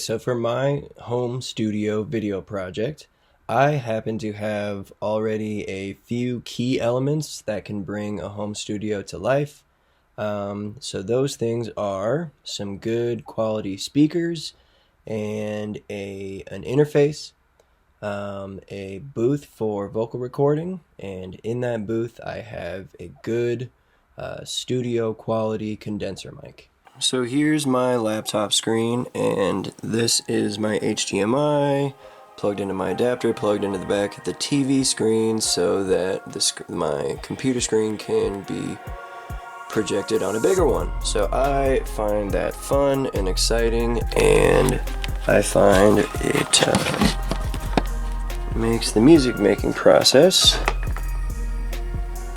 So for my home studio video project, I happen to have already a few key elements that can bring a home studio to life. So those things are some good quality speakers and an interface, a booth for vocal recording, and in that booth I have a good studio quality condenser mic. So here's my laptop screen, and this is my HDMI plugged into my adapter, plugged into the back of the TV screen so that my computer screen can be projected on a bigger one. So I find that fun and exciting, and I find it makes the music making process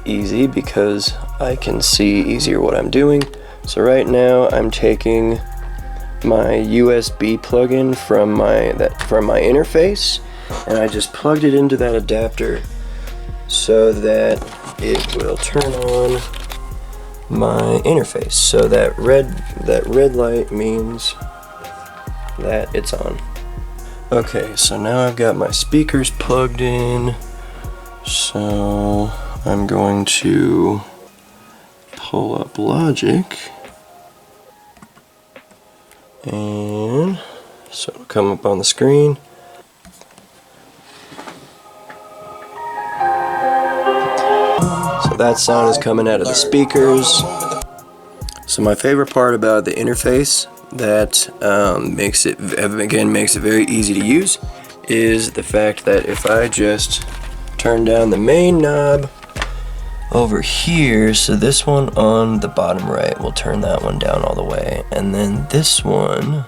easy because I can see easier what I'm doing. So right now I'm taking my USB plug-in from my interface, and I just plugged it into that adapter so that it will turn on my interface. So that red light means that it's on. Okay, so now I've got my speakers plugged in. So I'm going to pull up Logic, and so it'll come up on the screen. So that sound is coming out of the speakers. So my favorite part about the interface that makes it very easy to use is the fact that if I just turn down the main knob over here, so this one on the bottom right, we'll turn that one down all the way, and then this one,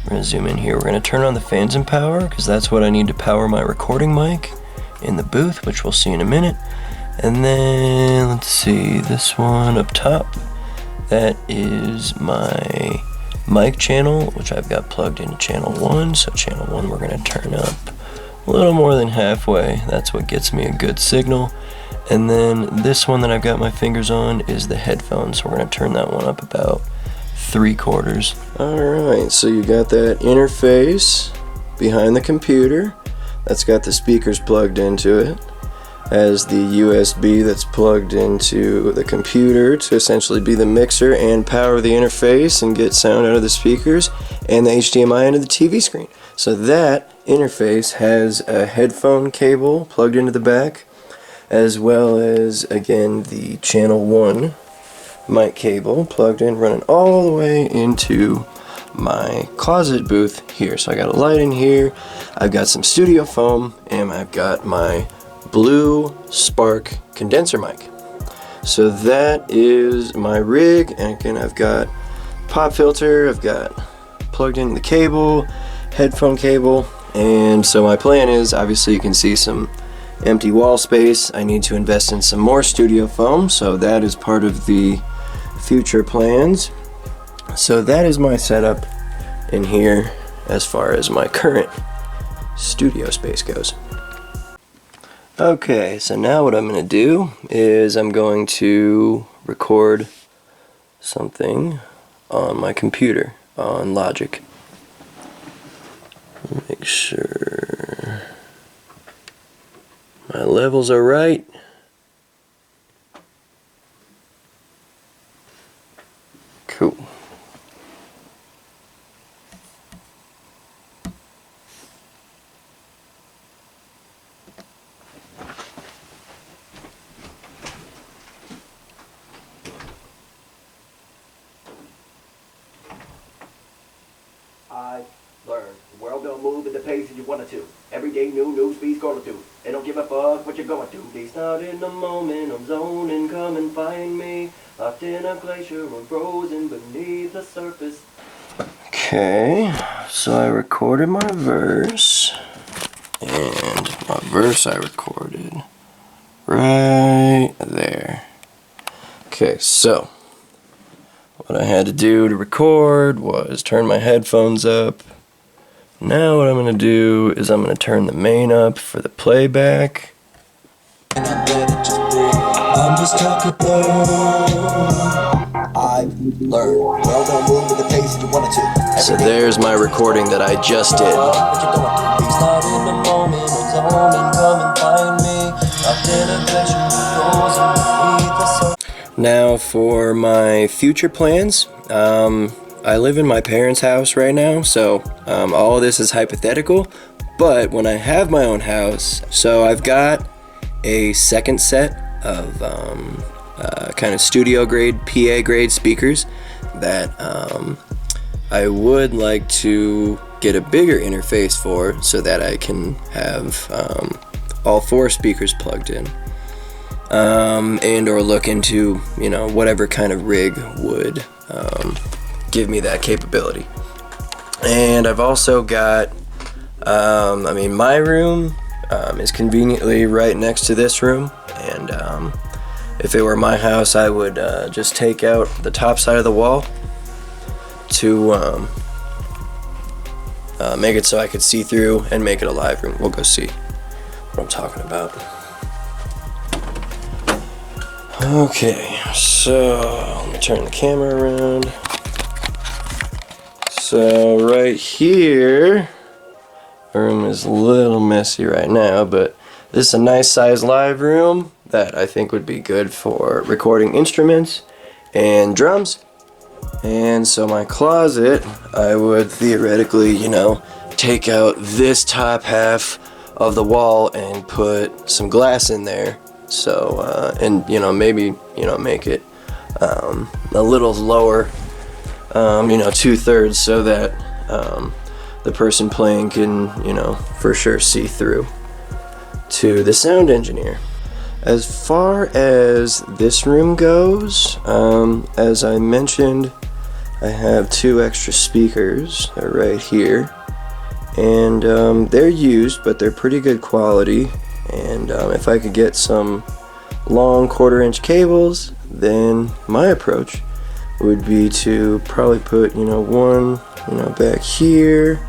we're going to zoom in here, we're going to turn on the fans and power because that's what I need to power my recording mic in the booth, which we'll see in a minute. And then let's see, this one up top, that is my mic channel, which I've got plugged into channel 1. So channel 1 we're going to turn up a little more than halfway. That's what gets me a good signal. And then this one that I've got my fingers on is the headphones. So we're going to turn that one up about 3/4. Alright, so you got that interface behind the computer that's got the speakers plugged into it, as the USB that's plugged into the computer to essentially be the mixer and power the interface and get sound out of the speakers, and the HDMI into the TV screen. So that interface has a headphone cable plugged into the back, as well as, again, the channel 1 mic cable plugged in, running all the way into my closet booth here. So I got a light in here, I've got some studio foam, and I've got my Blue Spark condenser mic. So that is my rig, and again I've got pop filter, I've got plugged in the cable, headphone cable, and so my plan is, obviously you can see some empty wall space. I need to invest in some more studio foam, so that is part of the future plans. So that is my setup in here as far as my current studio space goes. Okay, so now what I'm going to do is I'm going to record something on my computer on Logic. Make sure my levels are right. Cool. I learned the world don't move at the pace that you want it to. Every day new speed's gonna do. They don't give a fuck what you're going through. They start in the moment, I'm zoning, come and find me. Locked in a glacier or frozen beneath the surface. Okay, so I recorded my verse, and my verse I recorded right there. Okay, so what I had to do to record was turn my headphones up. Now what I'm going to do is I'm going to turn the main up for the playback. I'm just talking. I Live, learn. Well, don't move at the pace that you wanted to. So there's my recording that I just did. What you going through? Be not in the moment of zone and come and find me. Locked in a glacier, frozen beneath the sun. Now for my future plans, I live in my parents' house right now, so all of this is hypothetical, but when I have my own house, so I've got a second set of kind of studio grade, PA grade speakers that I would like to get a bigger interface for so that I can have all 4 speakers plugged in. And or look into, whatever kind of rig would give me that capability. And I've also got, my room is conveniently right next to this room, and if it were my house, I would just take out the top side of the wall to make it so I could see through and make it a live room. We'll go see what I'm talking about. Okay, so let me turn the camera around. So right here, the room is a little messy right now, but this is a nice sized live room that I think would be good for recording instruments and drums. And so my closet, I would theoretically, take out this top half of the wall and put some glass in there. So, and maybe, make it a little lower, 2/3 so that the person playing can, for sure see through to the sound engineer. As far as this room goes, as I mentioned, I have 2 extra speakers. They're right here, and they're used, but they're pretty good quality. And if I could get some long 1/4-inch cables, then my approach would be to probably put one back here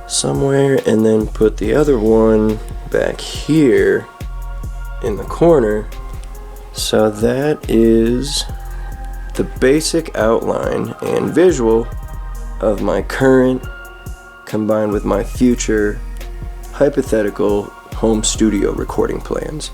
somewhere, and then put the other one back here in the corner. So that is the basic outline and visual of my current combined with my future hypothetical home studio recording plans.